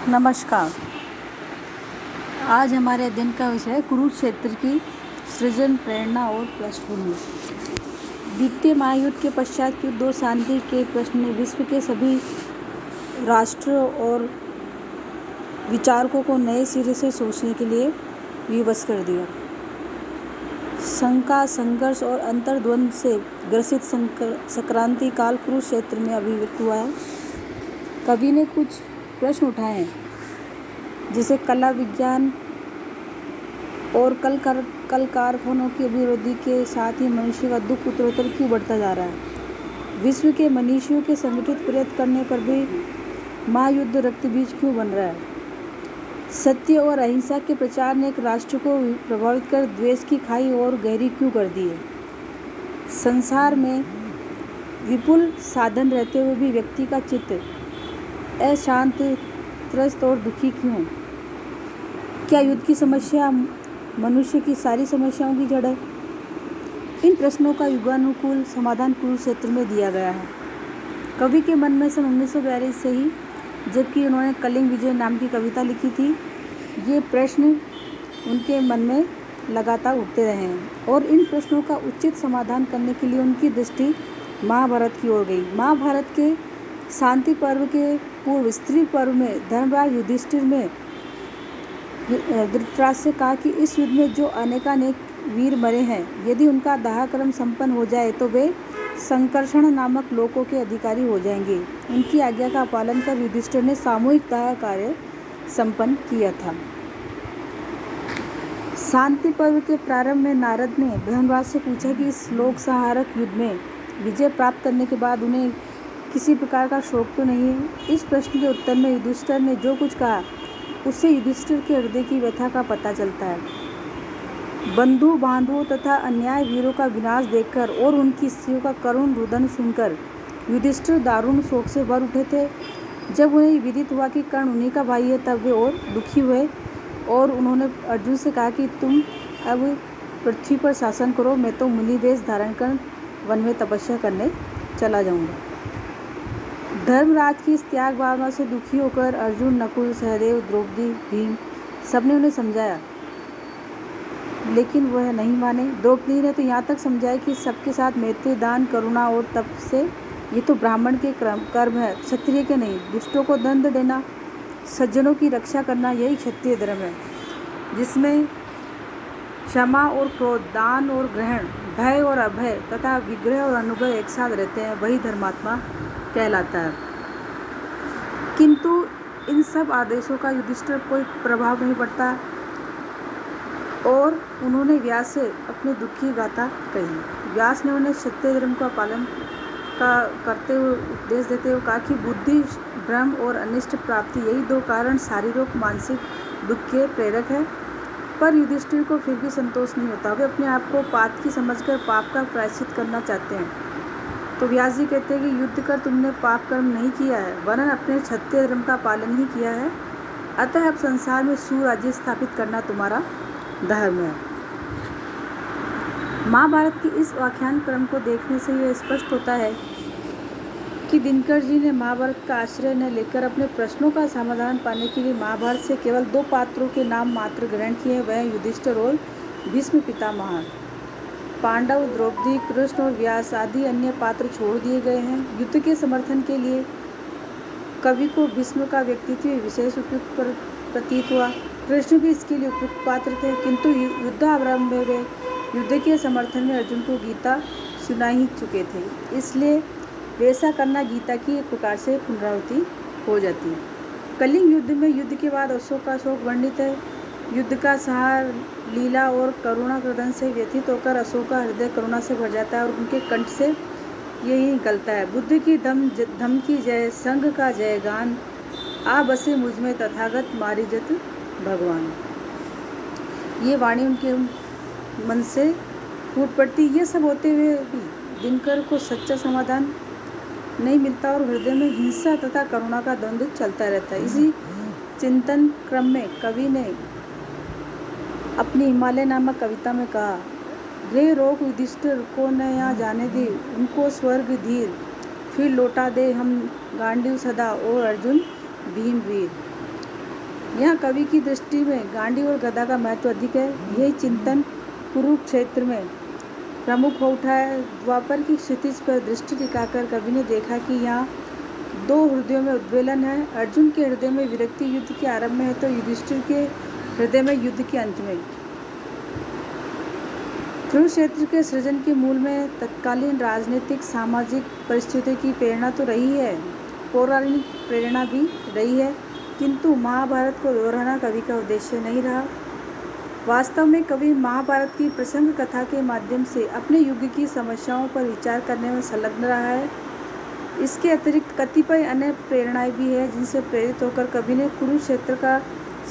नमस्कार। आज हमारे दिन का विषय है कुरुक्षेत्र की सृजन, प्रेरणा और पृष्ठभूमि। द्वितीय महायुद्ध के पश्चात युद्ध और शांति के प्रश्न ने विश्व के सभी राष्ट्रों और विचारकों को नए सिरे से सोचने के लिए विवश कर दिया। शंका, संघर्ष और अंतर्द्वंद से ग्रसित संक्रांति काल कुरुक्षेत्र में अभिव्यक्त हुआ है। कवि ने कुछ प्रश्न उठाए हैं, जैसे कला, विज्ञान और कल कारखानों की अभिवृद्धि के साथ ही मनुष्य का दुख उत्तरोत्तर क्यों बढ़ता जा रहा है। विश्व के मनुष्यों के संगठित प्रयत्न करने पर भी महायुद्ध रक्तबीज क्यों बन रहा है। सत्य और अहिंसा के प्रचार ने एक राष्ट्र को प्रभावित कर द्वेष की खाई और गहरी क्यों कर दी है। संसार में विपुल साधन रहते हुए भी व्यक्ति का चित्त अशांत, त्रस्त और दुखी क्यों। क्या युद्ध की समस्या मनुष्य की सारी समस्याओं की जड़ है। इन प्रश्नों का युगानुकूल समाधान कुरुक्षेत्र में दिया गया है। कवि के मन में सन 1942 से ही, जबकि उन्होंने कलिंग विजय नाम की कविता लिखी थी, ये प्रश्न उनके मन में लगातार उठते रहे हैं और इन प्रश्नों का उचित समाधान करने के लिए उनकी दृष्टि महाभारत की ओर गई। महाभारत के शांति पर्व के पूर्व स्त्री पर्व में धर्मराज युधिष्ठिर ने धृतराष्ट्र से कहा कि इस युद्ध में जो अनेकानेक वीर मरे हैं, यदि उनका दाह कर्म संपन्न हो जाए तो वे संकर्षण नामक लोकों के अधिकारी हो जाएंगे। उनकी आज्ञा का पालन कर युधिष्ठिर ने सामूहिक दाह कार्य संपन्न किया था। शांति पर्व के प्रारंभ में नारद ने धर्मराज से पूछा कि इस लोक संहारक युद्ध में विजय प्राप्त करने के बाद उन्हें किसी प्रकार का शोक तो नहीं है। इस प्रश्न के उत्तर में युधिष्ठिर ने जो कुछ कहा, उससे युधिष्ठिर के हृदय की व्यथा का पता चलता है। बंधु बांधवों तथा अन्याय वीरों का विनाश देखकर और उनकी स्त्रियों का करुण रुदन सुनकर युधिष्ठिर दारुण शोक से भर उठे थे। जब उन्हें विदित हुआ कि कर्ण उन्हीं का भाई है, तब वे और दुखी हुए और उन्होंने अर्जुन से कहा कि तुम अब पृथ्वी पर शासन करो, मैं तो मुनि वेश धारण कर वन में तपस्या करने चला जाऊंगा। धर्मराज की इस त्याग भावना से दुखी होकर अर्जुन, नकुल, सहदेव, द्रौपदी, भीम सबने उन्हें समझाया, लेकिन वह नहीं माने। द्रौपदी ने तो यहाँ तक समझाया कि सबके साथ मैत्री, दान, करुणा और तप से ये तो ब्राह्मण के कर्म है, क्षत्रिय के नहीं। दुष्टों को दंड देना, सज्जनों की रक्षा करना, यही क्षत्रिय धर्म है, जिसमें क्षमा और क्रोध, दान और ग्रहण, भय और अभय तथा विग्रह और अनुग्रह एक साथ रहते हैं, वही धर्मात्मा कहलाता है। किंतु इन सब आदेशों का युधिष्ठिर कोई प्रभाव नहीं पड़ता और उन्होंने व्यास से अपनी दुख की गाथा कही। व्यास ने उन्हें क्षत्रिय धर्म का पालन करते हुए उपदेश देते हुए कहा कि बुद्धि, भ्रम और अनिष्ट प्राप्ति, यही दो कारण शारीरिक मानसिक दुख के प्रेरक है। पर युधिष्ठिर को फिर भी संतोष नहीं होता। वे अपने आप को पातकी समझकर पाप का प्रायश्चित करना चाहते हैं। तो व्यास जी कहते हैं कि युद्ध कर तुमने पाप कर्म नहीं किया है, वरन अपने क्षत्रिय धर्म का पालन ही किया है। अतः अब संसार में सुराज्य स्थापित करना तुम्हारा धर्म है। महाभारत की इस व्याख्यान क्रम को देखने से यह स्पष्ट होता है कि दिनकर जी ने महाभारत का आश्रय न लेकर अपने प्रश्नों का समाधान पाने के लिए महाभारत से केवल दो पात्रों के नाम मात्र ग्रहण किए, वह युधिष्ठिर और भीष्म पितामह। पांडव, द्रौपदी, कृष्ण और व्यास आदि अन्य पात्र छोड़ दिए गए हैं। युद्ध के समर्थन के लिए कवि को भीष्म का व्यक्तित्व विशेष उपयुक्त प्रतीत हुआ। कृष्ण भी इसके लिए उपयुक्त पात्र थे, किंतु युद्धारंभ में वे युद्ध के समर्थन में अर्जुन को गीता सुना ही चुके थे, इसलिए वैसा करना गीता की एक प्रकार से पुनरावृत्ति हो जाती है। कलिंग युद्ध में युद्ध के बाद अशोक का शोक वर्णित है। युद्ध का सहार लीला और करुणा क्रदन से व्यथित होकर अशोक का हृदय करुणा से भर जाता है और उनके कंठ से यही निकलता है, बुद्ध की धम की जय, संघ का जय गान, आ बसे मुझ में तथागत मारी जत भगवान। ये वाणी उनके मन से फूट पड़ती। ये सब होते हुए भी दिनकर को सच्चा समाधान नहीं मिलता और हृदय में हिंसा तथा करुणा का द्वंद्व चलता रहता है। इसी चिंतन क्रम में कवि ने अपनी हिमालय नामक कविता में कहा, रे रोक युधिष्ठिर को न यहाँ जाने दे, उनको स्वर्ग धीर, फिर लौटा दे हम गांडीव सदा और अर्जुन भीम वीर। यहाँ कवि की दृष्टि में गांडी और गदा का महत्व अधिक है। यही चिंतन कुरुक्षेत्र में प्रमुख हो उठा है। द्वापर की क्षितिज पर दृष्टि टिकाकर कवि ने देखा कि यहाँ दो हृदयों में उद्वेलन है। अर्जुन के हृदय में विरक्ति युद्ध के आरंभ में है तो युधिष्ठिर के हृदय में युद्ध के अंत में। कुरुक्षेत्र के सृजन के मूल में तत्कालीन राजनीतिक सामाजिक परिस्थितियों की प्रेरणा तो रही है, पौराणिक प्रेरणा भी रही है, किंतु महाभारत को दोहराना कवि का उद्देश्य नहीं रहा। वास्तव में कवि महाभारत की प्रसंग कथा के माध्यम से अपने युग की समस्याओं पर विचार करने में संलग्न रहा है। इसके अतिरिक्त कतिपय अन्य प्रेरणाएं भी है जिनसे प्रेरित होकर कवि ने कुरुक्षेत्र का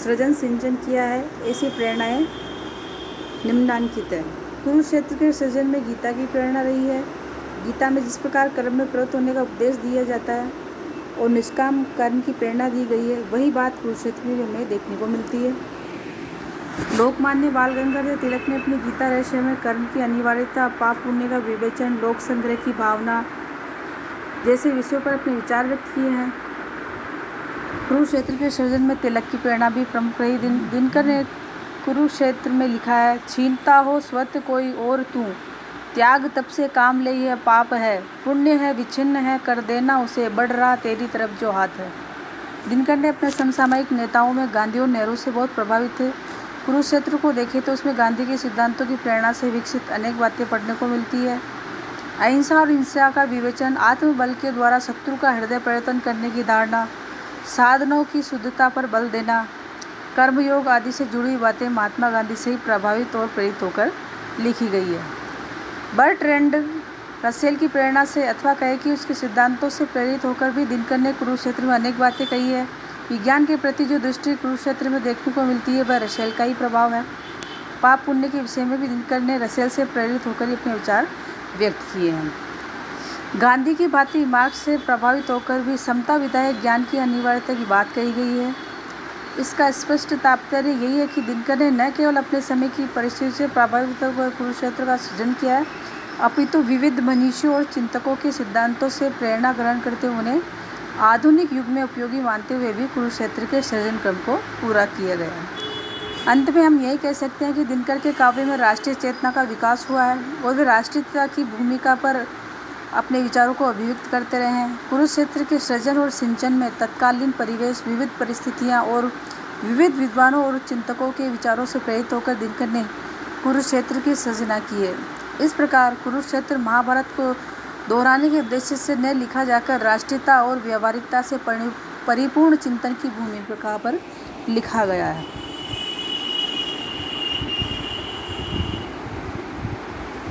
सृजन सिंचन किया है। ऐसी प्रेरणाएं निम्नांकित है। कुरुक्षेत्र के सृजन में गीता की प्रेरणा रही है। गीता में जिस प्रकार कर्म में प्रवृत्त होने का उपदेश दिया जाता है और निष्काम कर्म की प्रेरणा दी गई है, वही बात कुरुक्षेत्र में हमें देखने को मिलती है। लोकमान्य बाल गंगाधर तिलक ने अपनी गीता रहस्य में कर्म की अनिवार्यता, पाप पुण्य का विवेचन, लोक संग्रह की भावना जैसे विषयों पर अपने विचार व्यक्त किए हैं। कुरुक्षेत्र के सृजन में तिलक की प्रेरणा भी प्रमुख रही। दिनकर ने कुरुक्षेत्र में लिखा है, छीनता हो स्वत कोई और तू, त्याग तब से काम ले यह पाप है, पुण्य है विच्छिन्न है कर देना उसे, बढ़ रहा तेरी तरफ जो हाथ है। दिनकर ने अपने समसामयिक नेताओं में गांधी और नेहरू से बहुत प्रभावित थे। कुरुक्षेत्र को देखें तो उसमें गांधी के सिद्धांतों की प्रेरणा से विकसित अनेक बातें पढ़ने को मिलती है। अहिंसा और हिंसा का विवेचन, आत्मबल के द्वारा शत्रु का हृदय परिवर्तन करने की धारणा, साधनों की शुद्धता पर बल देना, कर्मयोग आदि से जुड़ी बातें महात्मा गांधी से ही प्रभावित और प्रेरित होकर लिखी गई है। बर्ट्रैंड रसेल की प्रेरणा से अथवा कहे कि उसके सिद्धांतों से प्रेरित होकर भी दिनकर ने कुरुक्षेत्र में अनेक बातें कही है। विज्ञान के प्रति जो दृष्टि कुरुक्षेत्र में देखने को मिलती है वह रसेल का ही प्रभाव है। पाप पुण्य के विषय में भी दिनकर ने रसेल से प्रेरित होकर ही अपने विचार व्यक्त किए हैं। गांधी की भांति मार्क्स से प्रभावित होकर भी समता विधायक ज्ञान की अनिवार्यता की बात कही गई है। इसका स्पष्ट तात्पर्य यही है कि दिनकर ने न केवल अपने समय की परिस्थिति से प्रभावित होकर कुरुक्षेत्र का सृजन किया है, अपितु विविध मनीषियों और चिंतकों के सिद्धांतों से प्रेरणा ग्रहण करते हुए उन्हें आधुनिक युग में उपयोगी मानते हुए भी कुरुक्षेत्र के सृजन क्रम को पूरा किया गया है। अंत में हम यही कह सकते हैं कि दिनकर के काव्य में राष्ट्रीय चेतना का विकास हुआ है और वे राष्ट्रीयता की भूमिका पर अपने विचारों को अभिव्यक्त करते रहे हैं। कुरुक्षेत्र के सृजन और सिंचन में तत्कालीन परिवेश, विविध परिस्थितियां और विविध विद्वानों और चिंतकों के विचारों से प्रेरित होकर दिनकर ने कुरुक्षेत्र की सृजना की है। इस प्रकार कुरुक्षेत्र महाभारत को दोहराने के उद्देश्य से न लिखा जाकर राष्ट्रीयता और व्यावहारिकता से परिपूर्ण चिंतन की भूमिका पर लिखा गया है।